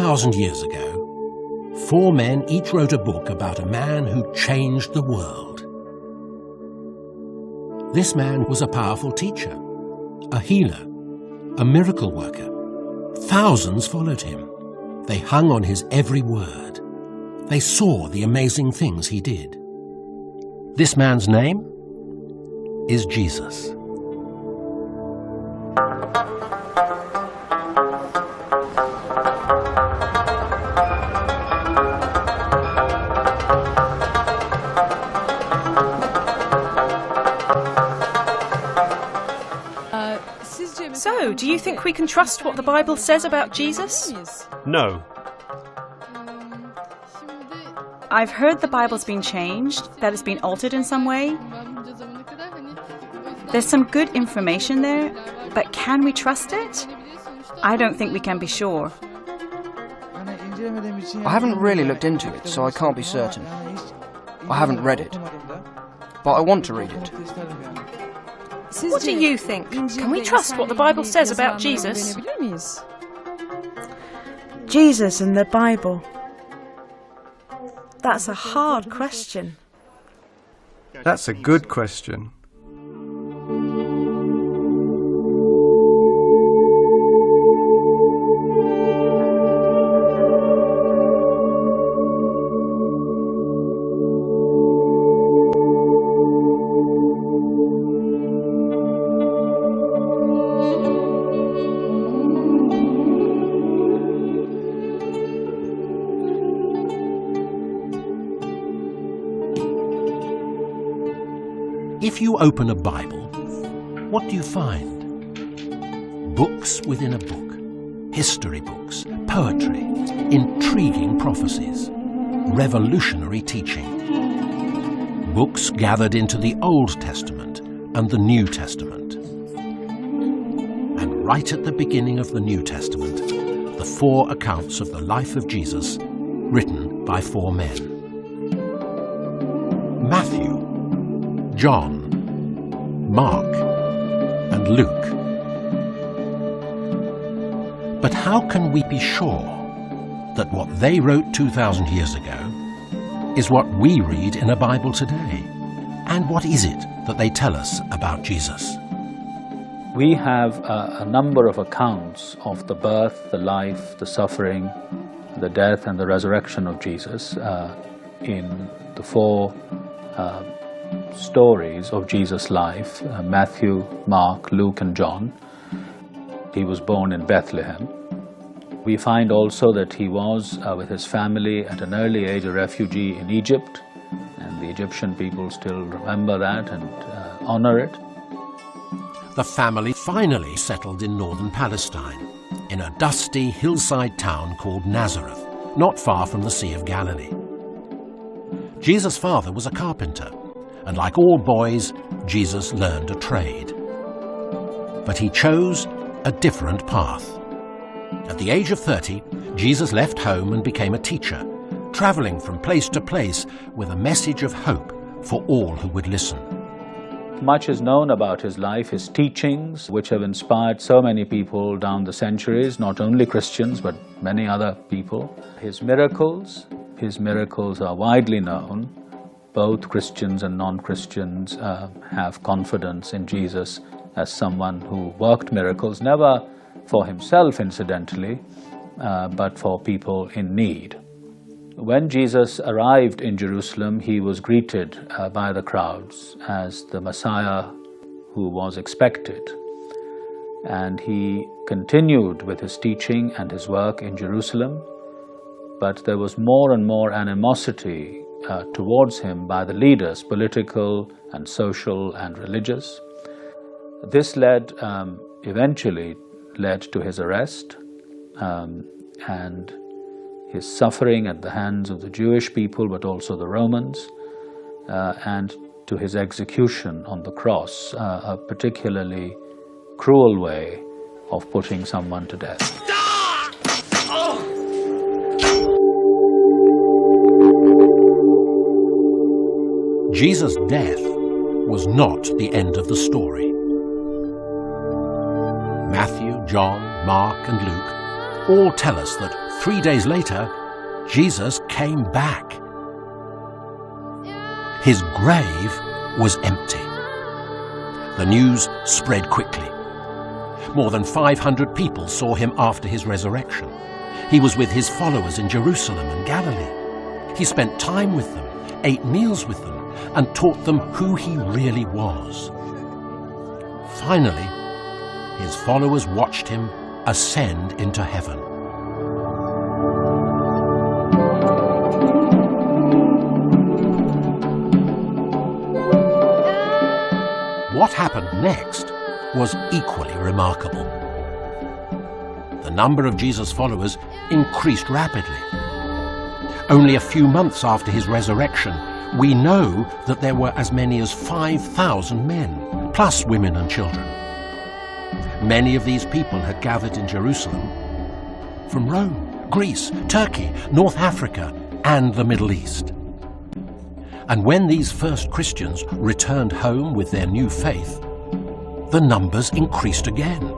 2,000 years ago, 4 men each wrote a book about a man who changed the world. This man was a powerful teacher, a healer, a miracle worker. Thousands followed him. They hung on his every word. They saw the amazing things he did. This man's name is Jesus. So, do you think we can trust what the Bible says about Jesus? No. I've heard the Bible's been changed, that it's been altered in some way. There's some good information there, but can we trust it? I don't think we can be sure. I haven't really looked into it, so I can't be certain. I haven't read it, but I want to read it. What do you think? Can we trust what the Bible says about Jesus? Jesus and the Bible. That's a hard question. That's a good question. If you open a Bible, what do you find? Books within a book, history books, poetry, intriguing prophecies, revolutionary teaching. Books gathered into the Old Testament and the New Testament. And right at the beginning of the New Testament, the 4 accounts of the life of Jesus, written by 4 men. Matthew, John, Mark, and Luke. But how can we be sure that what they wrote 2,000 years ago is what we read in a Bible today? And what is it that they tell us about Jesus? We have a number of accounts of the birth, the life, the suffering, the death, and the resurrection of Jesus in the 4 stories of Jesus' life, Matthew, Mark, Luke, and John. He was born in Bethlehem. We find also that he was, with his family at an early age, a refugee in Egypt, and the Egyptian people still remember that and honor it. The family finally settled in northern Palestine, in a dusty hillside town called Nazareth, not far from the Sea of Galilee. Jesus' father was a carpenter, and like all boys, Jesus learned a trade. But he chose a different path. At the age of 30, Jesus left home and became a teacher, traveling from place to place with a message of hope for all who would listen. Much is known about his life, his teachings, which have inspired so many people down the centuries, not only Christians, but many other people. His miracles are widely known. Both Christians and non-Christians have confidence in Jesus as someone who worked miracles, never for himself, incidentally, but for people in need. When Jesus arrived in Jerusalem, he was greeted by the crowds as the Messiah who was expected. And he continued with his teaching and his work in Jerusalem, but there was more and more animosity towards him by the leaders, political and social and religious. This eventually led to his arrest and his suffering at the hands of the Jewish people, but also the Romans, and to his execution on the cross, a particularly cruel way of putting someone to death. Jesus' death was not the end of the story. Matthew, John, Mark, and Luke all tell us that 3 days later, Jesus came back. His grave was empty. The news spread quickly. More than 500 people saw him after his resurrection. He was with his followers in Jerusalem and Galilee. He spent time with them, ate meals with them, and taught them who he really was. Finally, his followers watched him ascend into heaven. What happened next was equally remarkable. The number of Jesus' followers increased rapidly. Only a few months after his resurrection, we know that there were as many as 5,000 men, plus women and children. Many of these people had gathered in Jerusalem from Rome, Greece, Turkey, North Africa, and the Middle East. And when these first Christians returned home with their new faith, the numbers increased again.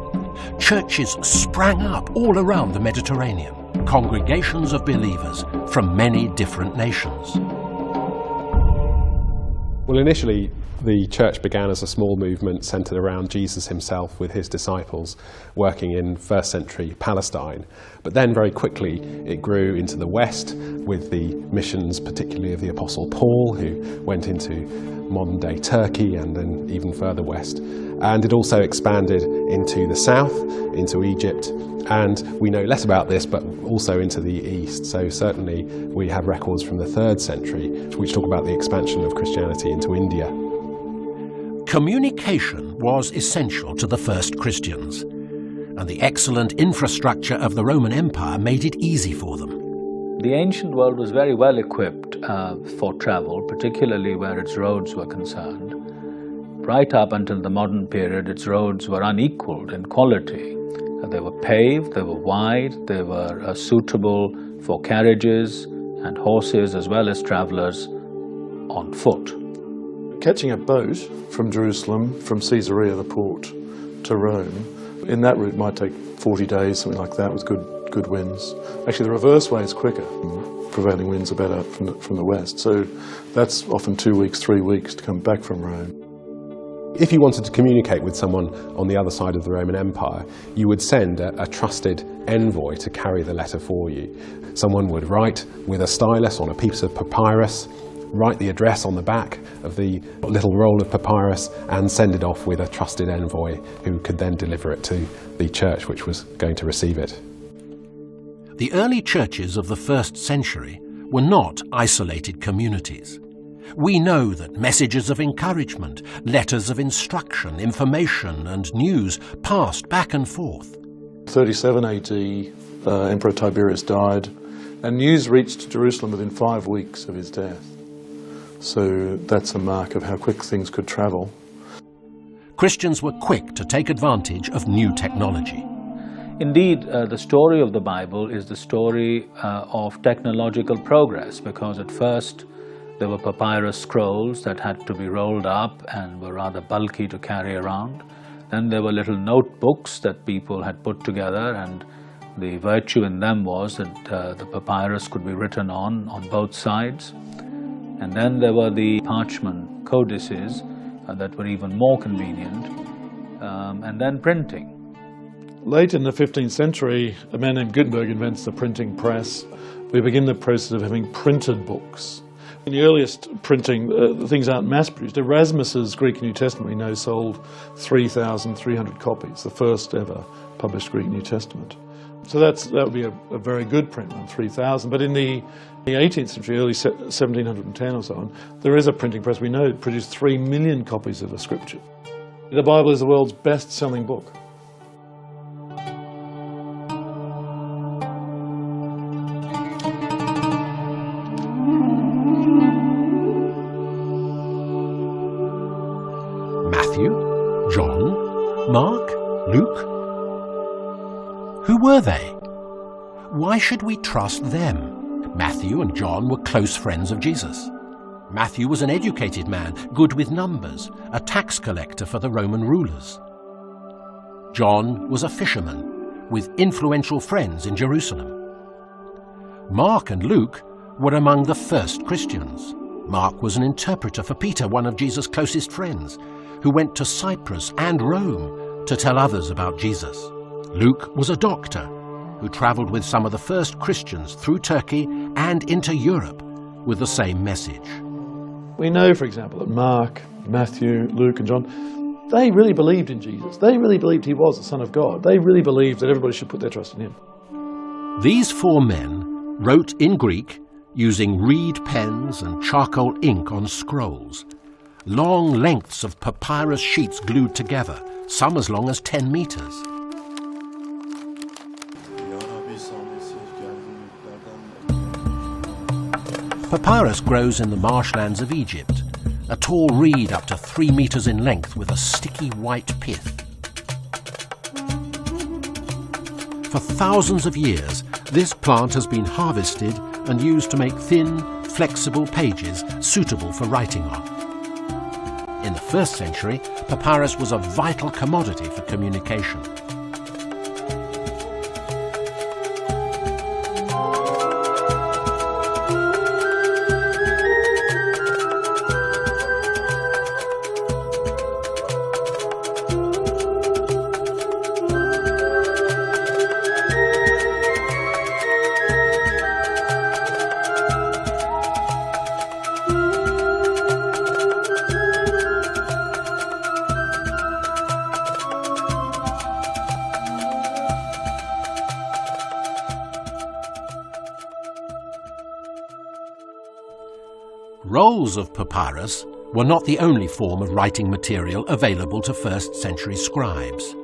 Churches sprang up all around the Mediterranean, congregations of believers from many different nations. Well, initially, the church began as a small movement centered around Jesus himself with his disciples working in first century Palestine. But then very quickly it grew into the west with the missions, particularly of the Apostle Paul, who went into modern day Turkey and then even further west. And it also expanded into the south, into Egypt, and we know less about this, but also into the east. So certainly we have records from the 3rd century which talk about the expansion of Christianity into India. Communication was essential to the first Christians, and the excellent infrastructure of the Roman Empire made it easy for them. The ancient world was very well equipped for travel, particularly where its roads were concerned. Right up until the modern period, its roads were unequaled in quality. They were paved, they were wide, they were suitable for carriages and horses as well as travelers on foot. Catching a boat from Jerusalem, from Caesarea, the port, to Rome, in that route might take 40 days, something like that, with good winds. Actually, the reverse way is quicker. Prevailing winds are better from the west. So that's often 2 weeks, 3 weeks to come back from Rome. If you wanted to communicate with someone on the other side of the Roman Empire, you would send a trusted envoy to carry the letter for you. Someone would write with a stylus on a piece of papyrus, write the address on the back of the little roll of papyrus and send it off with a trusted envoy who could then deliver it to the church which was going to receive it. The early churches of the 1st century were not isolated communities. We know that messages of encouragement, letters of instruction, information and news passed back and forth. 37 AD, Emperor Tiberius died, and news reached Jerusalem within 5 weeks of his death. So that's a mark of how quick things could travel. Christians were quick to take advantage of new technology. Indeed, the story of the Bible is the story of technological progress, because at first there were papyrus scrolls that had to be rolled up and were rather bulky to carry around. Then there were little notebooks that people had put together, and the virtue in them was that the papyrus could be written on both sides. And then there were the parchment codices that were even more convenient, and then printing. Late in the 15th century, a man named Gutenberg invents the printing press. We begin the process of having printed books. In the earliest printing, things aren't mass-produced. Erasmus's Greek New Testament, we know, sold 3,300 copies, the first ever published Greek New Testament. So that would be a very good print on 3,000. But in the 18th century, early 1710 or so on, there is a printing press. We know it produced 3 million copies of the Scripture. The Bible is the world's best-selling book. Matthew, John, Mark, Luke. Who were they? Why should we trust them? Matthew and John were close friends of Jesus. Matthew was an educated man, good with numbers, a tax collector for the Roman rulers. John was a fisherman, with influential friends in Jerusalem. Mark and Luke were among the first Christians. Mark was an interpreter for Peter, one of Jesus' closest friends, who went to Cyprus and Rome to tell others about Jesus. Luke was a doctor who travelled with some of the first Christians through Turkey and into Europe with the same message. We know, for example, that Mark, Matthew, Luke and John, they really believed in Jesus. They really believed he was the Son of God. They really believed that everybody should put their trust in him. These four men wrote in Greek using reed pens and charcoal ink on scrolls, long lengths of papyrus sheets glued together, some as long as 10 meters. Papyrus grows in the marshlands of Egypt, a tall reed up to 3 meters in length with a sticky white pith. For thousands of years, this plant has been harvested and used to make thin, flexible pages suitable for writing on. In the 1st century, papyrus was a vital commodity for communication. Rolls of papyrus were not the only form of writing material available to 1st century scribes.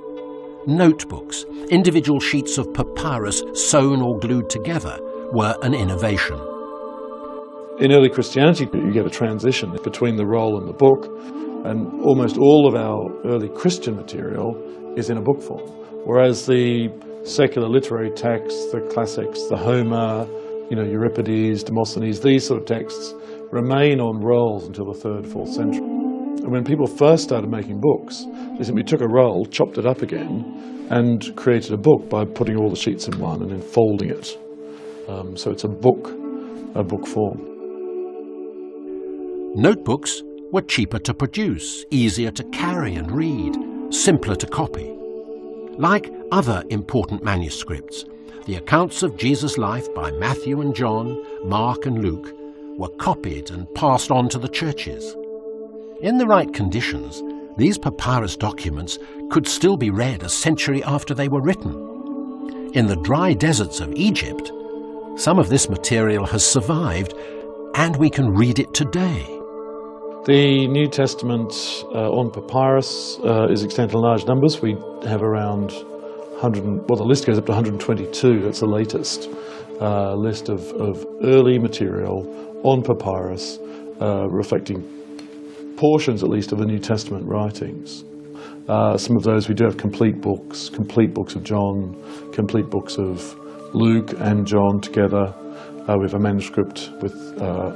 Notebooks, individual sheets of papyrus sewn or glued together, were an innovation. In early Christianity, you get a transition between the roll and the book, and almost all of our early Christian material is in a book form, whereas the secular literary texts, the classics, the Homer, Euripides, Demosthenes, these sort of texts remain on rolls until the 3rd, 4th century. And when people first started making books, they simply took a roll, chopped it up again, and created a book by putting all the sheets in one and then folding it. So it's a book form. Notebooks were cheaper to produce, easier to carry and read, simpler to copy. Like other important manuscripts, the accounts of Jesus' life by Matthew and John, Mark and Luke were copied and passed on to the churches. In the right conditions, these papyrus documents could still be read a century after they were written. In the dry deserts of Egypt, some of this material has survived, and we can read it today. The New Testament on papyrus is extant in large numbers. We have around 100, the list goes up to 122, that's the latest list of early material on papyrus, reflecting portions at least of the New Testament writings. Some of those we do have complete books of John, complete books of Luke and John together. We have a manuscript with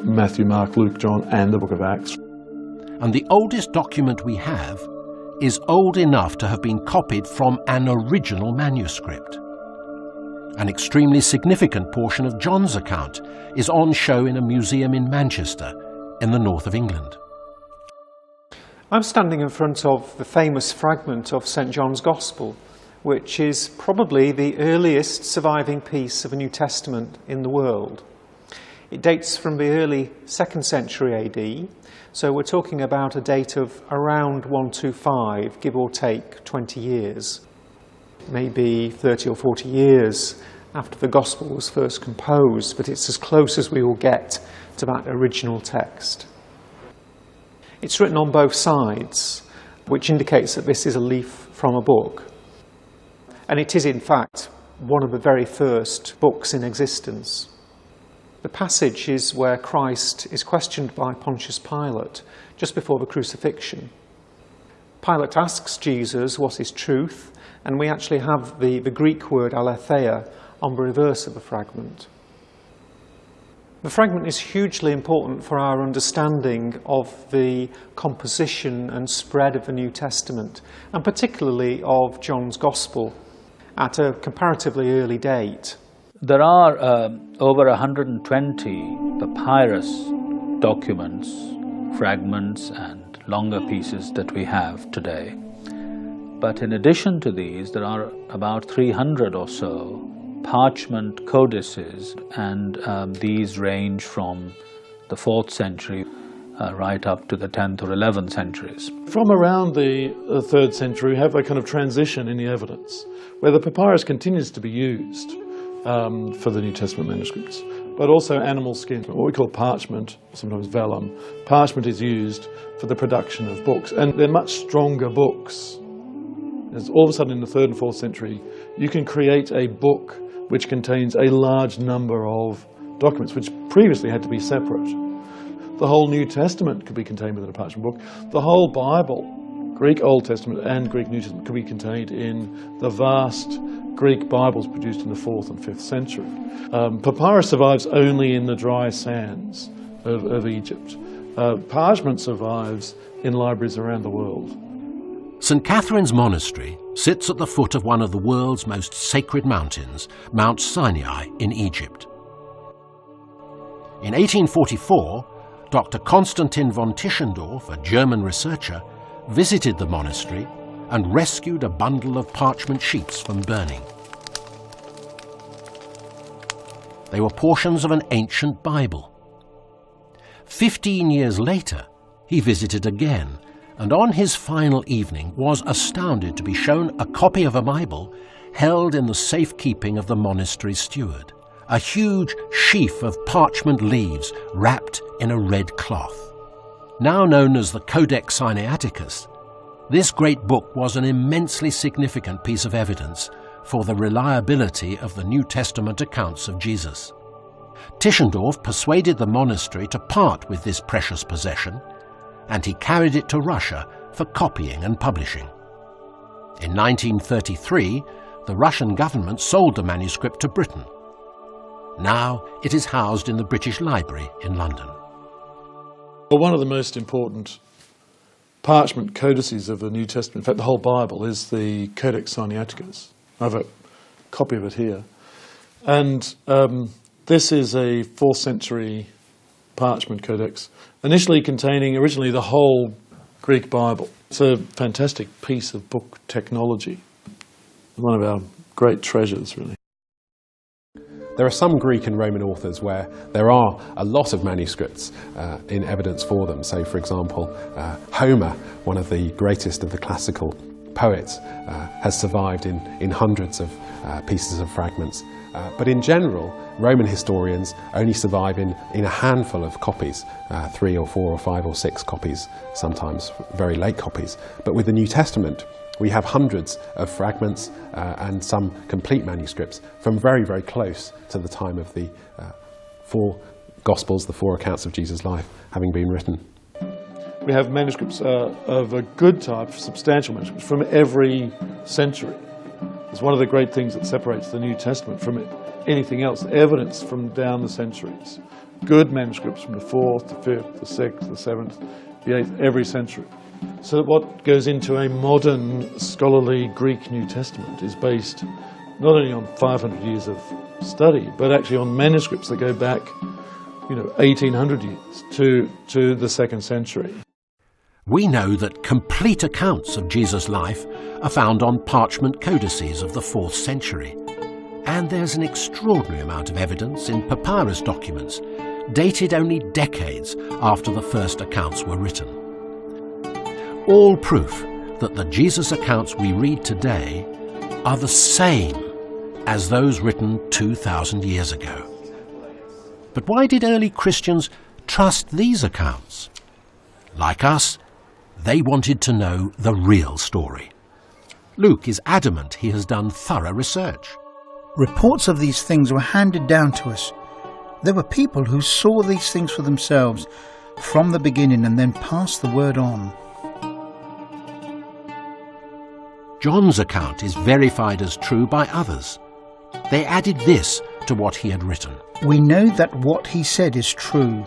Matthew, Mark, Luke, John and the book of Acts. And the oldest document we have is old enough to have been copied from an original manuscript. An extremely significant portion of John's account is on show in a museum in Manchester, in the north of England. I'm standing in front of the famous fragment of St. John's Gospel, which is probably the earliest surviving piece of a New Testament in the world. It dates from the early 2nd century AD, so we're talking about a date of around 125, give or take 20 years. Maybe 30 or 40 years after the Gospel was first composed, but it's as close as we will get to that original text. It's written on both sides, which indicates that this is a leaf from a book. And it is, in fact, one of the very first books in existence. The passage is where Christ is questioned by Pontius Pilate just before the crucifixion. Pilate asks Jesus what is truth, and we actually have the Greek word aletheia on the reverse of the fragment. The fragment is hugely important for our understanding of the composition and spread of the New Testament, and particularly of John's Gospel. at a comparatively early date. There are over 120 papyrus documents, fragments and longer pieces that we have today. But in addition to these, there are about 300 or so parchment codices, and these range from the 4th century right up to the 10th or 11th centuries. From around the 3rd century, we have a kind of transition in the evidence, where the papyrus continues to be used for the New Testament manuscripts, but also animal skin, what we call parchment, sometimes vellum. Parchment is used for the production of books, and they're much stronger books. As all of a sudden in the 3rd and 4th century, you can create a book which contains a large number of documents, which previously had to be separate. The whole New Testament could be contained within a parchment book. The whole Bible, Greek Old Testament and Greek New Testament, could be contained in the vast Greek Bibles produced in the 4th and 5th century. Papyrus survives only in the dry sands of Egypt. Parchment survives in libraries around the world. St. Catherine's Monastery sits at the foot of one of the world's most sacred mountains, Mount Sinai in Egypt. In 1844, Dr. Konstantin von Tischendorf, a German researcher, visited the monastery and rescued a bundle of parchment sheets from burning. They were portions of an ancient Bible. 15 years later, he visited again, and on his final evening was astounded to be shown a copy of a Bible held in the safekeeping of the monastery steward, a huge sheaf of parchment leaves wrapped in a red cloth. Now known as the Codex Sinaiticus, this great book was an immensely significant piece of evidence for the reliability of the New Testament accounts of Jesus. Tischendorf persuaded the monastery to part with this precious possession, and he carried it to Russia for copying and publishing. In 1933, the Russian government sold the manuscript to Britain. Now it is housed in the British Library in London. Well, one of the most important parchment codices of the New Testament, in fact the whole Bible, is the Codex Sinaiticus. I have a copy of it here. And this is a 4th century parchment codex, initially containing the whole Greek Bible. It's a fantastic piece of book technology. One of our great treasures, really. There are some Greek and Roman authors where there are a lot of manuscripts in evidence for them. So, for example, Homer, one of the greatest of the classical poets, has survived in hundreds of pieces of fragments. But in general, Roman historians only survive in a handful of copies, 3 or 4 or 5 or 6 copies, sometimes very late copies. But with the New Testament, we have hundreds of fragments and some complete manuscripts from very, very close to the time of the 4 Gospels, the 4 accounts of Jesus' life, having been written. We have manuscripts of a good type, substantial manuscripts, from every century. It's one of the great things that separates the New Testament from anything else, evidence from down the centuries. Good manuscripts from the 4th, the 5th, the 6th, the 7th, the 8th, every century. So that what goes into a modern scholarly Greek New Testament is based not only on 500 years of study, but actually on manuscripts that go back, 1800 years to the 2nd century. We know that complete accounts of Jesus' life are found on parchment codices of the 4th century. And there's an extraordinary amount of evidence in papyrus documents, dated only decades after the first accounts were written. All proof that the Jesus accounts we read today are the same as those written 2,000 years ago. But why did early Christians trust these accounts? Like us, they wanted to know the real story. Luke is adamant he has done thorough research. Reports of these things were handed down to us. There were people who saw these things for themselves from the beginning and then passed the word on. John's account is verified as true by others. They added this to what he had written. We know that what he said is true.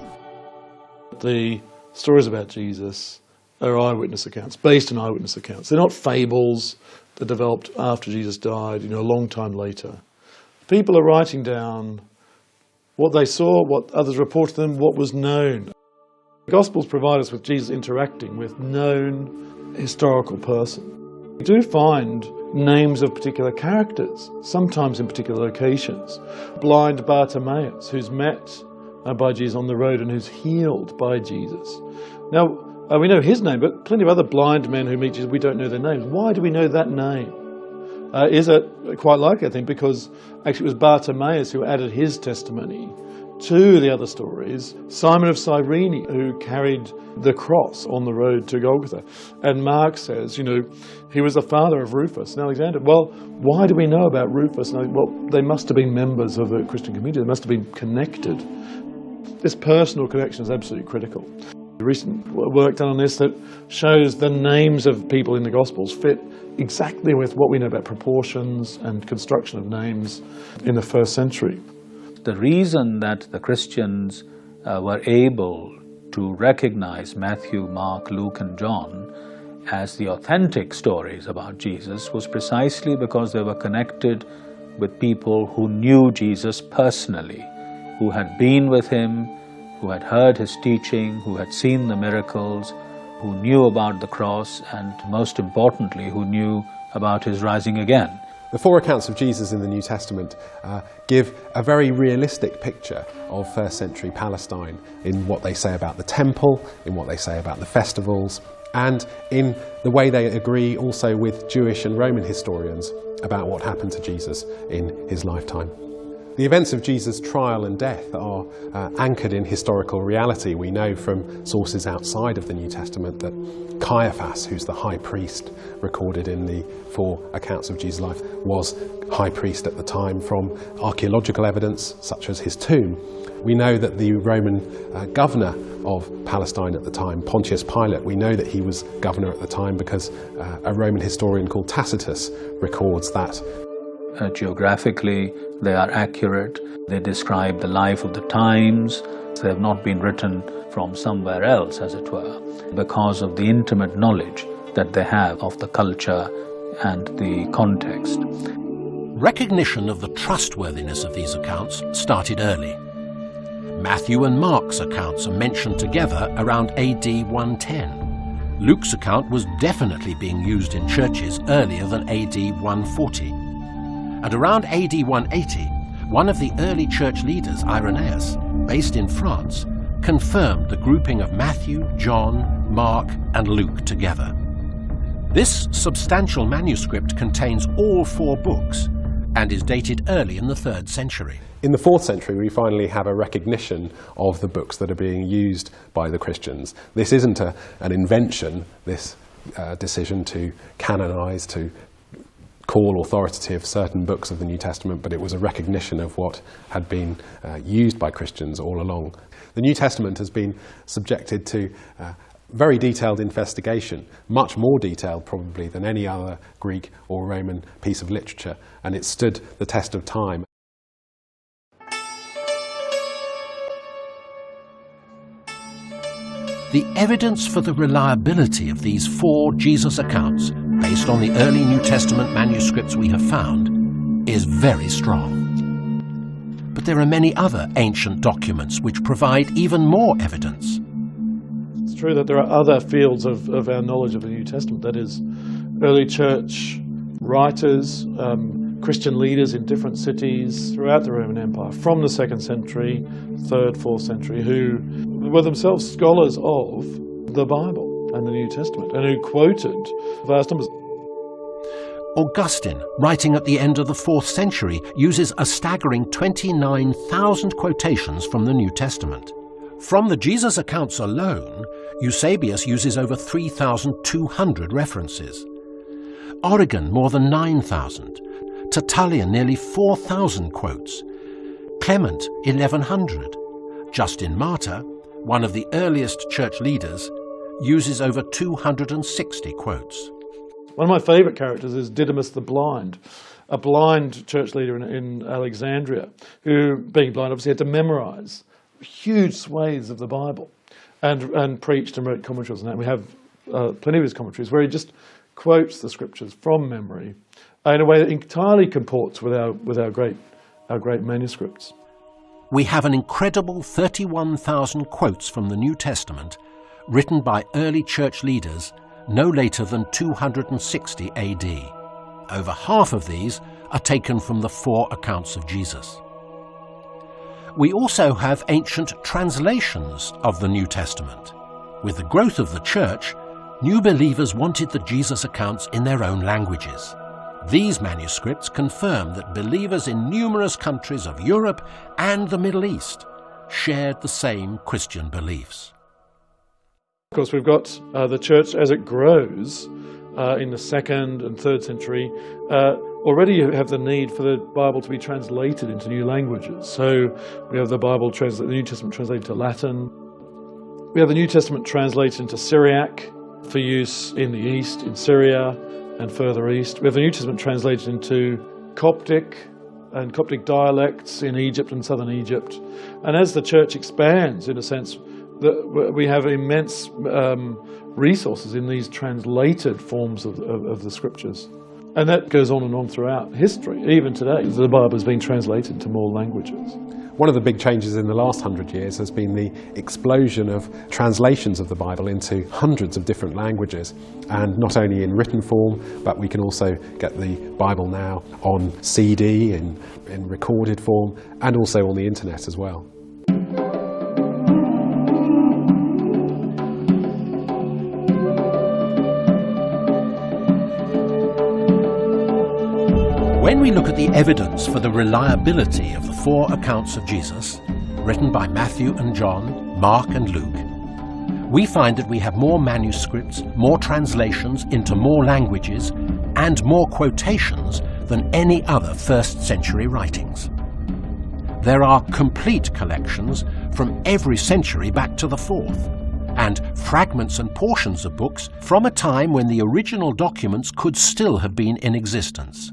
The stories about Jesus are eyewitness accounts, based on eyewitness accounts. They're not fables, that developed after Jesus died, a long time later. People are writing down what they saw, what others reported to them, what was known. The Gospels provide us with Jesus interacting with known historical person. We do find names of particular characters, sometimes in particular locations. Blind Bartimaeus, who's met by Jesus on the road and who's healed by Jesus. Now, we know his name, but plenty of other blind men who meet Jesus, we don't know their names. Why do we know that name? Is it quite likely, I think, because actually it was Bartimaeus who added his testimony to the other stories. Simon of Cyrene, who carried the cross on the road to Golgotha. And Mark says, he was the father of Rufus and Alexander. Well, why do we know about Rufus? Well, they must have been members of the Christian community. They must have been connected. This personal connection is absolutely critical. The recent work done on this that shows the names of people in the Gospels fit exactly with what we know about proportions and construction of names in the first century. The reason that the Christians were able to recognize Matthew, Mark, Luke, and John as the authentic stories about Jesus was precisely because they were connected with people who knew Jesus personally, who had been with him, who had heard his teaching, who had seen the miracles, who knew about the cross, and most importantly, who knew about his rising again. The four accounts of Jesus in the New Testament give a very realistic picture of first century Palestine in what they say about the temple, in what they say about the festivals, and in the way they agree also with Jewish and Roman historians about what happened to Jesus in his lifetime. The events of Jesus' trial and death are anchored in historical reality. We know from sources outside of the New Testament that Caiaphas, who's the high priest recorded in the four accounts of Jesus' life, was high priest at the time from archaeological evidence, such as his tomb. We know that the Roman governor of Palestine at the time, Pontius Pilate, we know that he was governor at the time because a Roman historian called Tacitus records that. Geographically, they are accurate. They describe the life of the times. They have not been written from somewhere else, as it were, because of the intimate knowledge that they have of the culture and the context. Recognition of the trustworthiness of these accounts started early. Matthew and Mark's accounts are mentioned together around AD 110. Luke's account was definitely being used in churches earlier than AD 140. And around AD 180, one of the early church leaders, Irenaeus, based in France, confirmed the grouping of Matthew, John, Mark, and Luke together. This substantial manuscript contains all four books and is dated early in the 3rd century. In the 4th century, we finally have a recognition of the books that are being used by the Christians. This isn't an invention, this decision to canonize, to call authoritative certain books of the New Testament, but it was a recognition of what had been used by Christians all along. The New Testament has been subjected to very detailed investigation, much more detailed probably than any other Greek or Roman piece of literature, and it stood the test of time. The evidence for the reliability of these four Jesus accounts, based on the early New Testament manuscripts we have found, is very strong. But there are many other ancient documents which provide even more evidence. It's true that there are other fields of our knowledge of the New Testament, that is, early church writers, Christian leaders in different cities throughout the Roman Empire, from the 2nd century, 3rd, 4th century, who were themselves scholars of the Bible and the New Testament, and who quoted vast numbers. Augustine, writing at the end of the 4th century, uses a staggering 29,000 quotations from the New Testament. From the Jesus accounts alone, Eusebius uses over 3,200 references. Origen, more than 9,000. Tertullian, nearly 4,000 quotes. Clement, 1,100. Justin Martyr, one of the earliest church leaders, uses over 260 quotes. One of my favourite characters is Didymus the Blind, a blind church leader in Alexandria, who, being blind, obviously had to memorise huge swathes of the Bible and preached and wrote commentaries on that. We have plenty of his commentaries where he just quotes the scriptures from memory in a way that entirely comports with our great manuscripts. We have an incredible 31,000 quotes from the New Testament written by early church leaders no later than 260 AD. Over half of these are taken from the 4 accounts of Jesus. We also have ancient translations of the New Testament. With the growth of the church, new believers wanted the Jesus accounts in their own languages. These manuscripts confirm that believers in numerous countries of Europe and the Middle East shared the same Christian beliefs. Of course, we've got the church as it grows in the 2nd and 3rd century. Already you have the need for the Bible to be translated into new languages. So we have the New Testament translated to Latin. We have the New Testament translated into Syriac for use in the East, in Syria and further east. We have the New Testament translated into Coptic and Coptic dialects in Egypt and southern Egypt. And as the church expands, in a sense, we have immense resources in these translated forms of the scriptures. And that goes on and on throughout history. Even today, the Bible is being translated to more languages. One of the big changes in the last 100 years has been the explosion of translations of the Bible into hundreds of different languages, and not only in written form, but we can also get the Bible now on CD, in recorded form, and also on the internet as well. When we look at the evidence for the reliability of the 4 accounts of Jesus, written by Matthew and John, Mark and Luke, we find that we have more manuscripts, more translations into more languages, and more quotations than any other 1st century writings. There are complete collections from every century back to the 4th, and fragments and portions of books from a time when the original documents could still have been in existence.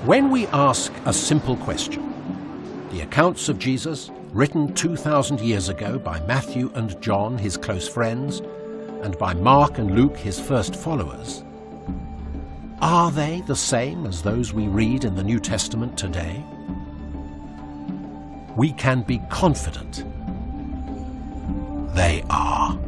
When we ask a simple question, the accounts of Jesus, written 2,000 years ago by Matthew and John, his close friends, and by Mark and Luke, his first followers, are they the same as those we read in the New Testament today? We can be confident they are.